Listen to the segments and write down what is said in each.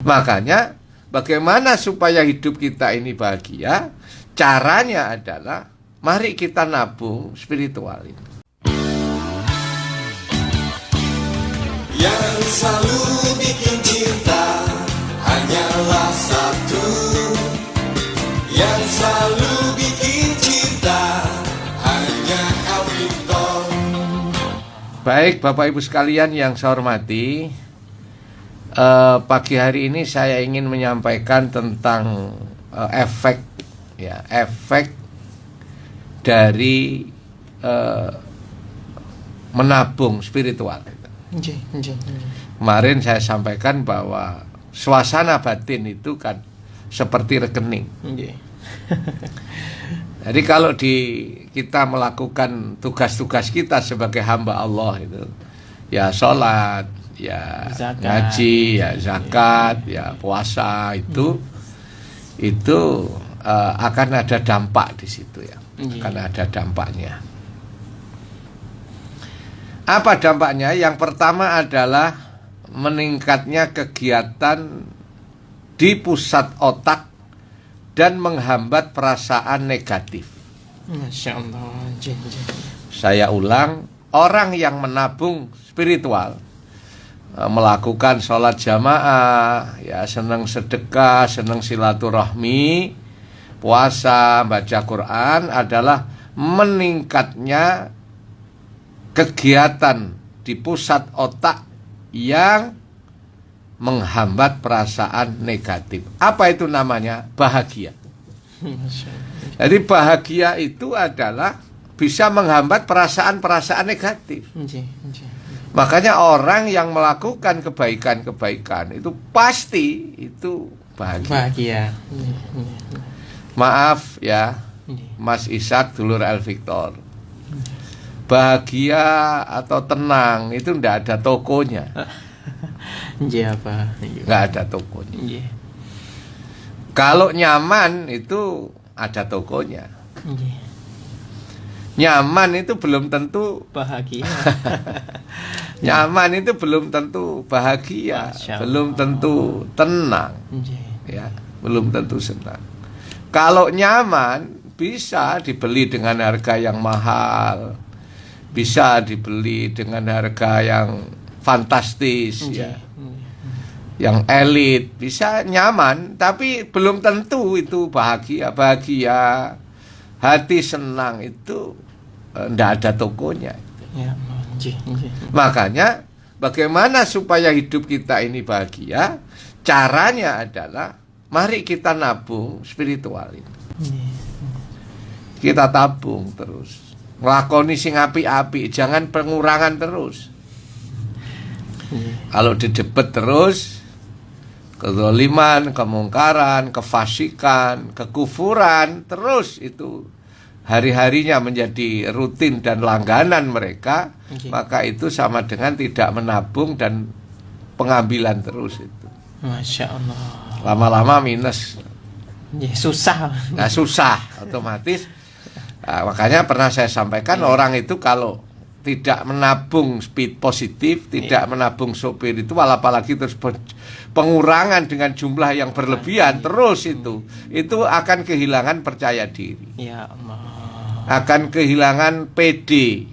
Makanya bagaimana supaya hidup kita ini bahagia? Caranya adalah mari kita nabung spiritual ini. Yang selalu bikin cinta hanyalah satu. Yang selalu bikin cinta hanya Alvito. Baik Bapak Ibu sekalian yang saya hormati, pagi hari ini saya ingin menyampaikan tentang efek dari menabung spiritual. Kemarin saya sampaikan bahwa suasana batin itu kan seperti rekening. Jadi kalau kita melakukan tugas-tugas kita sebagai hamba Allah itu, ya sholat, ya zakat, ngaji, ya zakat, ya puasa itu akan ada dampak di situ ya, akan ada dampaknya. Apa dampaknya? Yang pertama adalah meningkatnya kegiatan di pusat otak dan menghambat perasaan negatif. Masya Allah. Saya ulang, orang yang menabung spiritual, melakukan sholat jamaah, ya senang sedekah, senang silaturahmi, puasa, baca Quran adalah meningkatnya kegiatan di pusat otak yang menghambat perasaan negatif. Apa itu namanya? Bahagia. Jadi bahagia itu adalah bisa menghambat perasaan-perasaan negatif. Makanya orang yang melakukan kebaikan-kebaikan itu pasti itu bahagia. Maaf ya, Mas Ishak dulur El Victor. Bahagia atau tenang itu enggak ada tokonya. Enggak ada tokonya. Kalau nyaman itu ada tokonya. Nyaman itu belum tentu bahagia. Nyaman itu belum tentu bahagia, belum tentu tenang. Ya, belum tentu senang. Kalau nyaman bisa dibeli dengan harga yang mahal, bisa dibeli dengan harga yang fantastis, ya, yang elit, bisa nyaman, tapi belum tentu itu bahagia. Bahagia, hati senang itu ndak ada tokonya. Makanya bagaimana supaya hidup kita ini bahagia? Caranya adalah mari kita nabung spiritual ini. Kita tabung terus. Nglakoni sing apik-apik, jangan pengurangan terus. Kalau didebet terus, kezaliman, kemungkaran, kefasikan, kekufuran, terus itu hari-harinya menjadi rutin dan langganan mereka, maka itu sama dengan tidak menabung dan pengambilan terus itu. Masya Allah. Lama-lama minus. Susah. Nah, susah otomatis. Nah, makanya pernah saya sampaikan orang itu kalau tidak menabung speed positif, tidak menabung spiritual, apalagi terus pengurangan dengan jumlah yang berlebihan terus itu akan kehilangan percaya diri. Ya Allah. Akan kehilangan PD.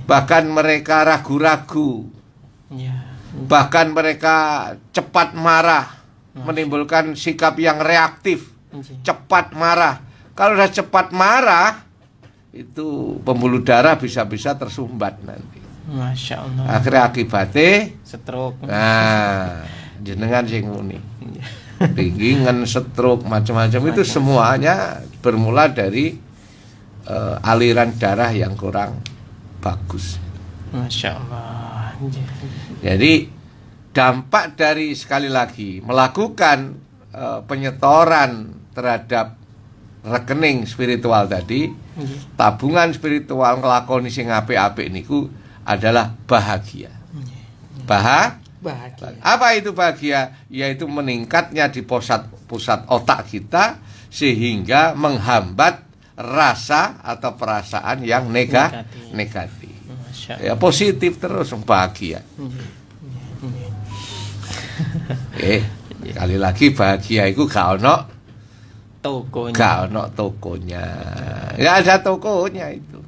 Bahkan mereka ragu-ragu. Bahkan mereka cepat marah, menimbulkan sikap yang reaktif, cepat marah. Kalau sudah cepat marah, itu pembuluh darah bisa-bisa tersumbat nanti. Masya Allah. Akhirnya akibatnya stroke. Nah, jenengan sing muni. Pinggingan, stroke, macam-macam itu semuanya bermula dari aliran darah yang kurang bagus. Masya Allah. Jadi dampak dari sekali lagi melakukan penyetoran terhadap rekening spiritual tadi, tabungan spiritual ngelakoni sing apik-apik niku adalah bahagia. Bahagia. Apa itu bahagia? Yaitu meningkatnya di pusat otak kita sehingga menghambat rasa atau perasaan yang negatif. Ya positif terus bahagia. Sekali lagi bahagia itu gak ono Tokonya. gak ono tokonya. Gak ada tokonya itu.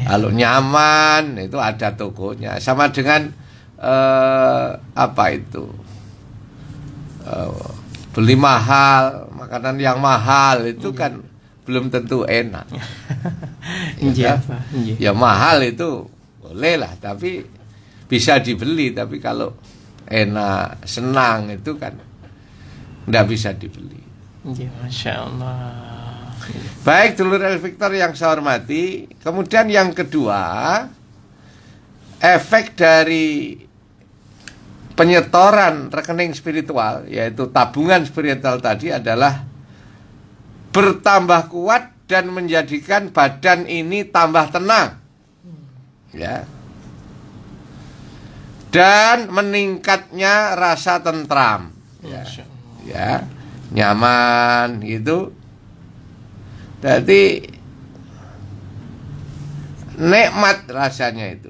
Kalau nyaman itu ada tokonya. Sama dengan apa itu? Beli mahal, makanan yang mahal itu kan belum tentu enak. Iya, Ya, Pak. Iya. ya mahal itu boleh lah, tapi bisa dibeli. Tapi kalau enak, senang itu kan nggak bisa dibeli. Iya, Masya Allah. Baik, dulur El Victor yang saya hormati. Kemudian yang kedua, efek dari penyetoran rekening spiritual, yaitu tabungan spiritual tadi, adalah bertambah kuat dan menjadikan badan ini tambah tenang, ya, dan meningkatnya rasa tentram, ya, Masya Allah. ya, nyaman gitu. Jadi nikmat rasanya itu.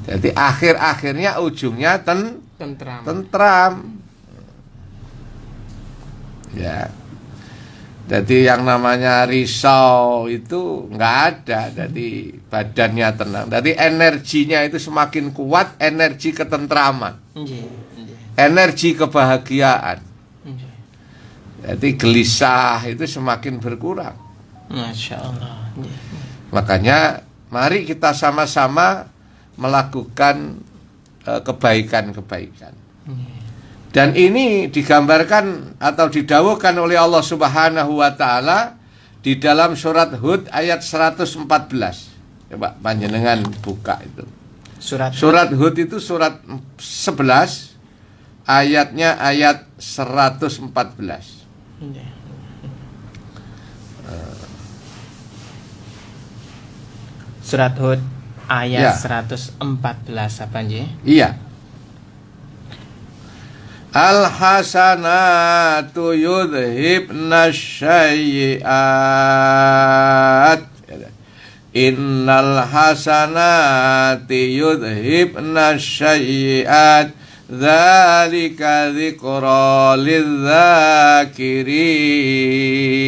Jadi akhir-akhirnya ujungnya Tentram. tentram. Ya. Jadi yang namanya risau itu nggak ada. Jadi badannya tenang. Jadi energinya itu semakin kuat, energi ketentraman, Iya, iya. energi kebahagiaan. Iya. Jadi gelisah itu semakin berkurang. Masya Allah. Iya. Makanya mari kita sama-sama melakukan kebaikan-kebaikan. Iya. Dan ini digambarkan atau didawuhkan oleh Allah Subhanahu wa taala di dalam surat Hud ayat 114. Coba panjenengan buka itu. Surat Hud itu surat 11, ayatnya ayat 114. Iya. Surat Hud ayat Ya. 114 apa nggih? Iya. Al-hasanatu yudhibna syai'at. Innal hasanati yudhibna syai'at. Dzalika dzikra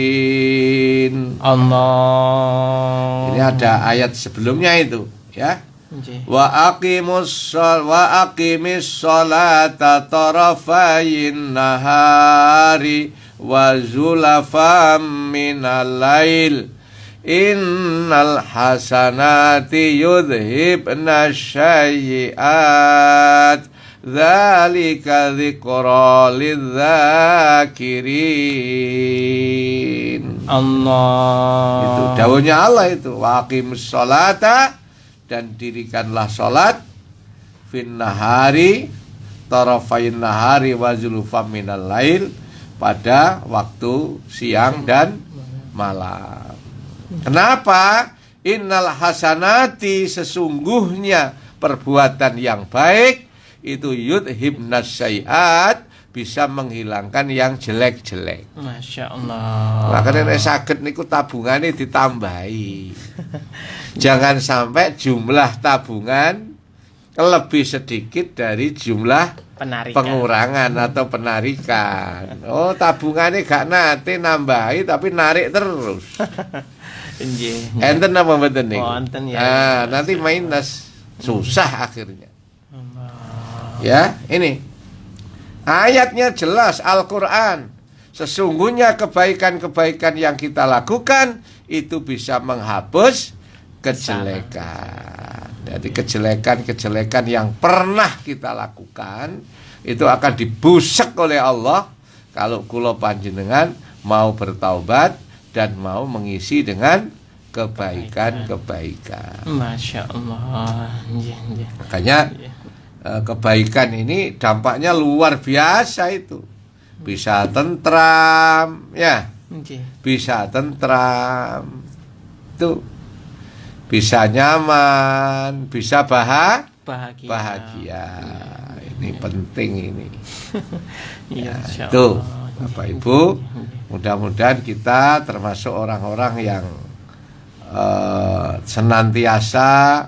lidzakirin. Allah. Ini ada ayat sebelumnya itu, ya. Nggih. Wa aqimis sholata tarafayin nahari wa zulafam minal lail innal hasanati yudhibna syai'at dzalika dzikra lidzakirin. Allah. Itu dawuhnya Allah itu, wa aqimis sholata, dan dirikanlah sholat fin nahari tarafain nahari wa zulufam minal lail, pada waktu siang dan malam. Kenapa? Innal hasanati, sesungguhnya perbuatan yang baik itu yudhibnas syai'at, bisa menghilangkan yang jelek-jelek. Masya Allah. Makanya nek saged niku tabungane ditambahi. Jangan sampai jumlah tabungan lebih sedikit dari jumlah Penarikan. pengurangan atau penarikan. Oh, tabungannya gak nate nambahi tapi narik terus. Nggih. Enten apa mboten niku? Oh, enten ya. Ah, nanti minus, susah akhirnya. Allah. Ya, ini ayatnya jelas, Al-Quran. Sesungguhnya kebaikan-kebaikan yang kita lakukan itu bisa menghapus kejelekan. Jadi kejelekan-kejelekan yang pernah kita lakukan itu akan dibusek oleh Allah kalau kula panjenengan mau bertaubat dan mau mengisi dengan kebaikan-kebaikan. Masya Allah. Nggih, nggih. Makanya kebaikan ini dampaknya luar biasa itu. Bisa tentram, ya. Nggih. Bisa tentram. Itu bisa nyaman, bisa Bahagia. bahagia. Ini penting ini. Iya, Masya Itu Allah. Bapak Ibu, mudah-mudahan kita termasuk orang-orang yang senantiasa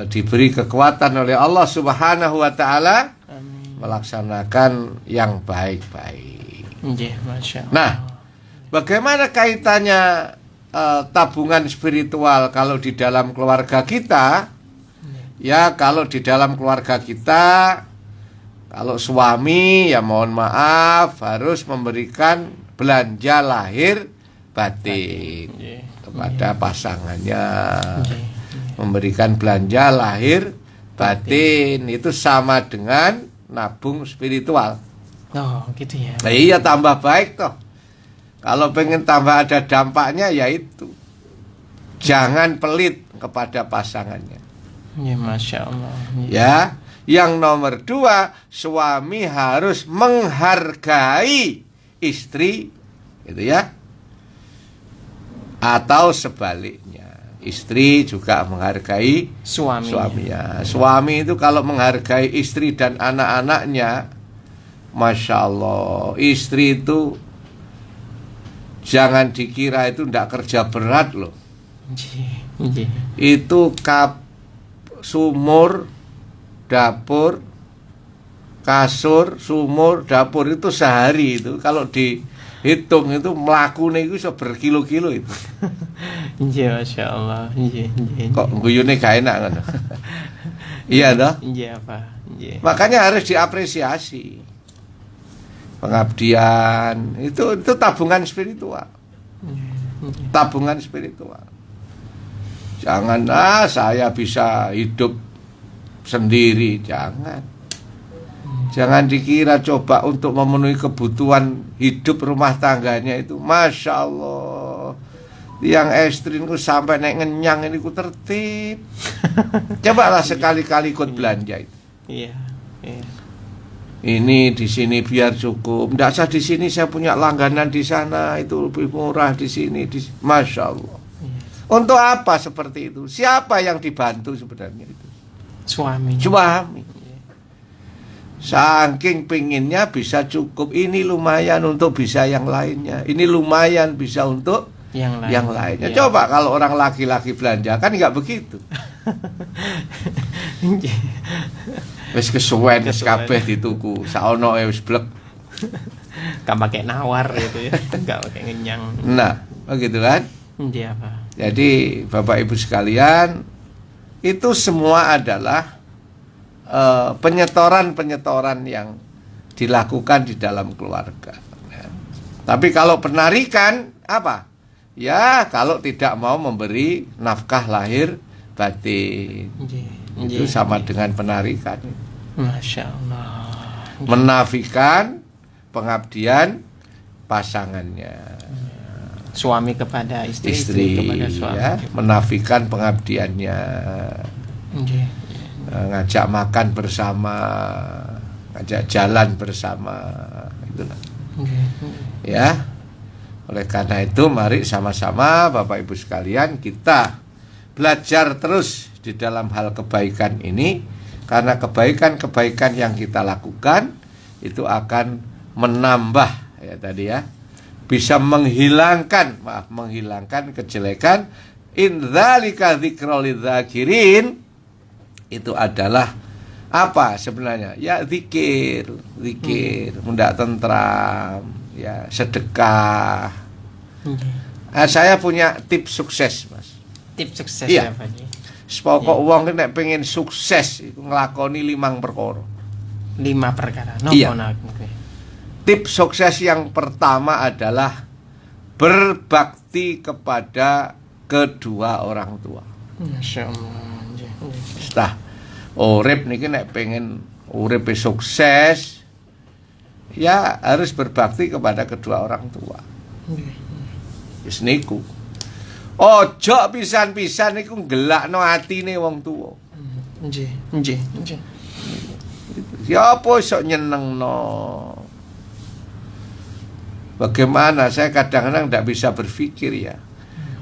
diberi kekuatan oleh Allah Subhanahu wa taala Amin. melaksanakan yang baik-baik. Nggih, Masya Allah. Nah, bagaimana kaitannya tabungan spiritual kalau di dalam keluarga kita? Ya, kalau di dalam keluarga kita, kalau suami ya mohon maaf harus memberikan belanja lahir batin kepada pasangannya. Memberikan belanja lahir batin itu sama dengan nabung spiritual. Oh, gitu ya. Nah, iya, tambah baik toh. Kalau pengen tambah ada dampaknya, yaitu jangan pelit kepada pasangannya. Ya, Masya Allah. Ya, yang nomor 2, suami harus menghargai istri, gitu ya. Atau sebaliknya, istri juga menghargai suaminya. Suami itu kalau menghargai istri dan anak-anaknya, Masya Allah, istri itu jangan dikira itu tidak kerja berat loh. Itu sumur, dapur, kasur, sumur, dapur itu sehari itu kalau dihitung itu melakukan itu berkilo-kilo itu. Iya, Masya Allah. Kok guyune gak enak kan? Iya toh? Iya, Pak. Makanya harus diapresiasi. Pengabdian itu tabungan spiritual. Tabungan spiritual. Jangan saya bisa hidup sendiri, jangan. Jangan dikira coba untuk memenuhi kebutuhan hidup rumah tangganya itu, Masya Allah, yang estrinku sampai naik ngenyang ini ku tertib. Cobalah sekali-kali ikut belanja itu. Iya. Ini di sini biar cukup. Tidak usah di sini, saya punya langganan di sana itu lebih murah di sini. Masya Allah. Untuk apa seperti itu? Siapa yang dibantu sebenarnya itu? Suami. Saking pinginnya bisa cukup. Ini lumayan untuk bisa yang lainnya. Ini lumayan bisa untuk yang lainnya. Ya. Coba kalau orang laki-laki belanja kan nggak begitu. Wis kesuwen kabeh dituku. Saono wis blek. Gak pakai nawar gitu ya. Gak pakai ngenyang. Nah, begitu kan? Iya, Pak. Jadi Bapak Ibu sekalian, itu semua adalah penyetoran-penyetoran yang dilakukan di dalam keluarga. Ya. Tapi kalau penarikan apa? Ya, kalau tidak mau memberi nafkah lahir batin. Itu sama dengan penarikan. Masya Allah. Menafikan pengabdian pasangannya. Suami kepada istri kepada suami. Ya, menafikan pengabdiannya. Ngajak makan bersama, ngajak jalan bersama, itulah. Ya. Oleh karena itu mari sama-sama Bapak Ibu sekalian kita belajar terus di dalam hal kebaikan ini, karena kebaikan-kebaikan yang kita lakukan itu akan menambah ya tadi ya, bisa menghilangkan kejelekan. Indzalika dzikrul lidzakirin, itu adalah apa sebenarnya? Ya zikir, mendak tentram, ya sedekah. Saya punya tips sukses, Mas. Tips sukses iya. apa nih? Sepokok wong nek pengen sukses iku nglakoni 5 perkara. 5 perkara. Iya. Tips sukses yang pertama adalah berbakti kepada kedua orang tua. Masya Allah. Setelah urip niki nek pengen urip sukses, ya harus berbakti kepada kedua orang tua. Wis niku. Ojo pisan-pisan niku nggelakno atine wong tuwa. Nggih. Ya apa iso nyenengno? Bagaimana saya kadang-kadang tidak bisa berpikir ya.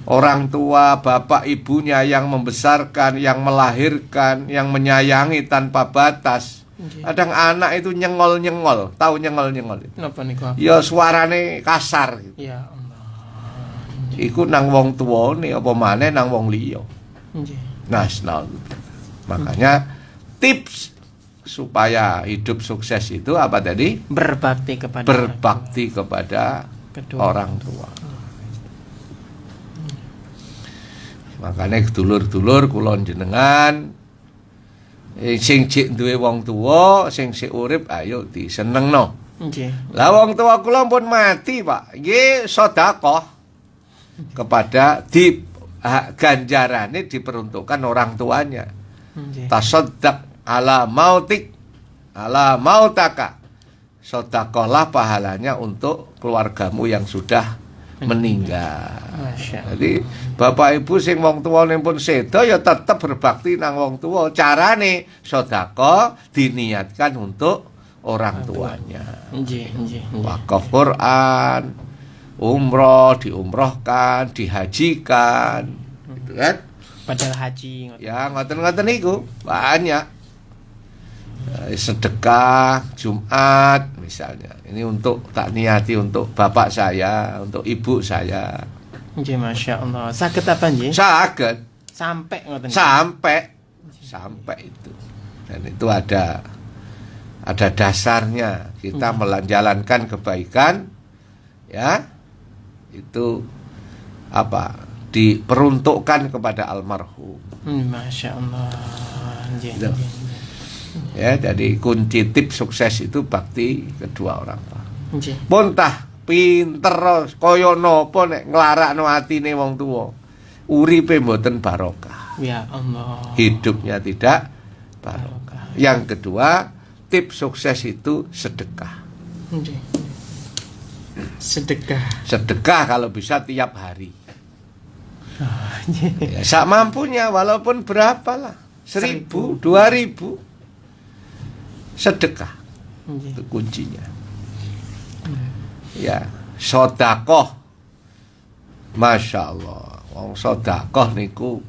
Orang tua, bapak ibunya yang membesarkan, yang melahirkan, yang menyayangi tanpa batas. Kadang anak itu nyengol-nyengol, tahu nyengol-nyengol itu. Napa niku? Ya suarane kasar gitu. Ya Allah. Iku nang wong tuwane apa maneh nang wong liya. Nggih. Nasional. Makanya tips supaya hidup sukses itu apa tadi? Berbakti kepada orang tua. Makanya dulur-dulur kula jenengan sing cek duwe wong tuwa, sing sik urip ayo disenengno. Nggih. Lah wong tua kula pun mati, Pak. Nggih sedekah kepada ganjarane diperuntukkan orang tuanya. Tasaddaq ala mautaka. Sedekahlah pahalanya untuk keluargamu yang sudah meninggal. Jadi bapak ibu sing wong tuwane pun sedo ya tetep berbakti nang wong tuwa. Carane sedekah diniatkan untuk orang tuanya. Wakaf Quran, umroh diumrohkan, dihajikan, gitu kan? Padahal haji. Ya ngoten-ngoten niku banyak. Sedekah Jumat misalnya. Ini untuk tak niati untuk bapak saya, untuk ibu saya. Nggih, Masya Allah. Saged apa nggih? Saged. Sampai ngoten. Sampai itu. Dan itu ada dasarnya. Kita menjalankan kebaikan ya. Itu apa? Diperuntukkan kepada almarhum. Masya Allah. Nggih. Ya, jadi kunci tips sukses itu bakti kedua orang tua. Nggih. Pun tah pinter kaya napa nek nglarakno atine wong tuwa. Uripe mboten barokah. Ya Allah. Hidupnya tidak barokah. Yang kedua, tips sukses itu sedekah. Nggih. Sedekah. Sedekah kalau bisa tiap hari. Ya, sak mampunya walaupun berapalah. 1.000, 2.000. Sedekah itu kuncinya. Ya, sedekah. Masya Allah, wong sedekah niku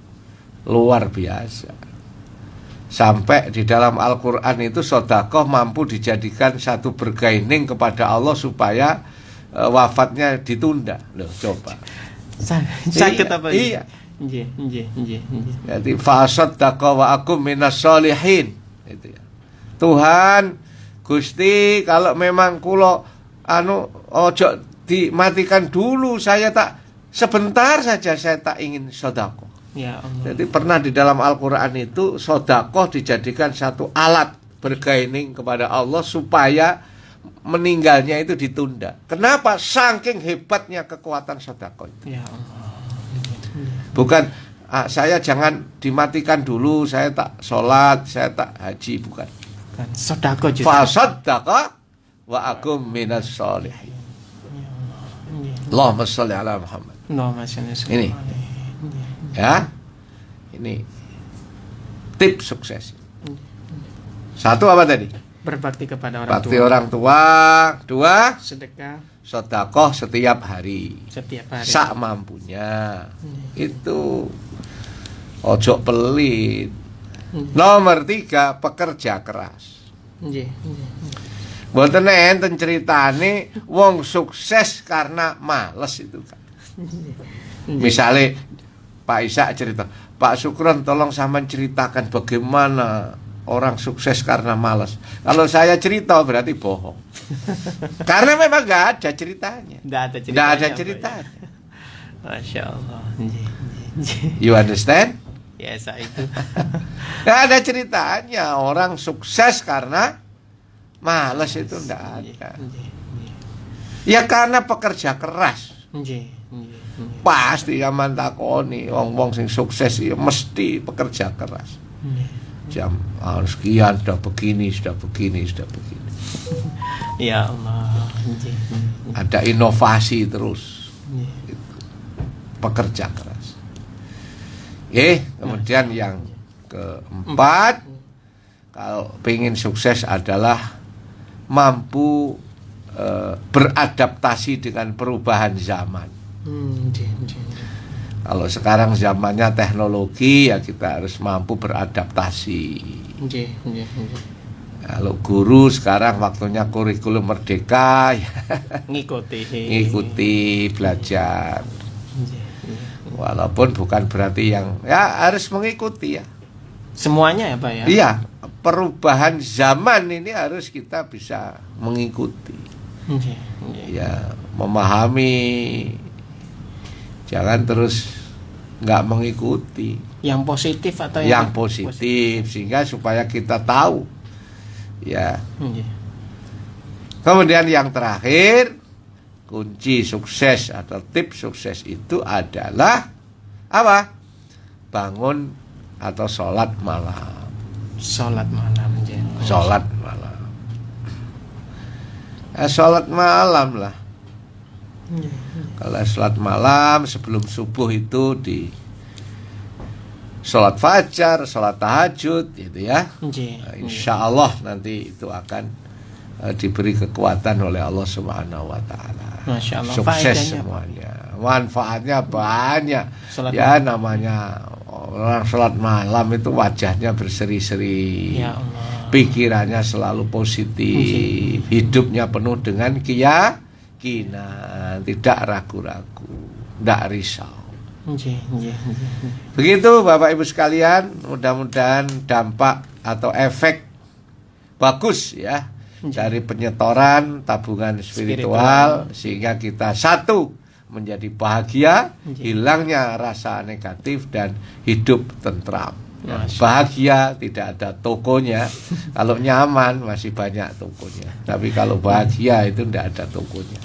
luar biasa. Sampai di dalam Al-Quran itu sedekah mampu dijadikan satu bergaining kepada Allah supaya wafatnya ditunda. Loh, coba. Sakit apa? Iya. Nggih. Jadi fasaddaqa wa akum minas sholihin. Itu ya. Tuhan Gusti, kalau memang kula ojo dimatikan dulu, saya tak sebentar saja saya tak ingin sedekah. Ya Allah. Jadi pernah di dalam Al-Qur'an itu sedekah dijadikan satu alat bergaining kepada Allah supaya meninggalnya itu ditunda. Kenapa? Saking hebatnya kekuatan sedekah itu. Ya Allah. Bukan saya jangan dimatikan dulu, saya tak sholat, saya tak haji, bukan. Sedekah juga. Fasaddaqa wa akum minas sholihin. Allahumma sholli ala Muhammad. Ini. Ya. Ini tips sukses. Satu apa tadi? Berbakti kepada orang Bakti tua. orang tua. Dua, Sedekah sedekah setiap hari. setiap hari. Sak mampunya. Itu ojo pelit. Nomor 3, pekerja keras. Nggih. Mboten enten ceritane wong sukses karena males itu kan. Misalnya Pak Ishak cerita, Pak Sukron tolong sampean ceritakan bagaimana orang sukses karena malas. Kalau saya cerita berarti bohong. Karena memang nggak ada ceritanya. Nggak ada ceritanya. Masya Allah. You understand? Ya, saya itu. Nggak ada ceritanya. Orang sukses karena malas itu nggak ada. Ya karena pekerja keras. Pasti zaman takoni wong-wong sing sukses ya mesti pekerja keras. Jam sekian sudah begini. Ya Allah. Ada inovasi terus. Pekerja keras. Kemudian yang keempat, kalau pengen sukses adalah mampu beradaptasi dengan perubahan zaman. Kalau sekarang zamannya teknologi, ya kita harus mampu beradaptasi. Kalau guru sekarang waktunya kurikulum merdeka, ya ngikuti belajar. Walaupun bukan berarti yang ya harus mengikuti ya. Semuanya ya Pak ya? Iya, perubahan zaman ini harus kita bisa mengikuti. Ya, memahami, jangan terus nggak mengikuti. Yang positif atau yang positif, sehingga supaya kita tahu. Ya. Kemudian yang terakhir, kunci sukses atau tips sukses itu adalah apa? Bangun atau sholat malam. Sholat malam. Sholat malam. Sholat malam lah. Kalau sholat malam sebelum subuh itu di sholat fajar, sholat tahajud, gitu ya. Insya Allah nanti itu akan diberi kekuatan oleh Allah Subhanahu Wa Taala. Sukses semuanya, manfaatnya banyak. Ya namanya orang sholat malam itu wajahnya berseri-seri, ya pikirannya selalu positif, hidupnya penuh dengan keyakinan, tidak ragu-ragu, tidak risau. Begitu Bapak Ibu sekalian, mudah-mudahan dampak atau efek bagus ya dari penyetoran tabungan spiritual sehingga kita satu menjadi bahagia, hilangnya rasa negatif dan hidup tentram. Bahagia tidak ada tokonya. Kalau nyaman masih banyak tokonya, tapi kalau bahagia itu tidak ada tokonya.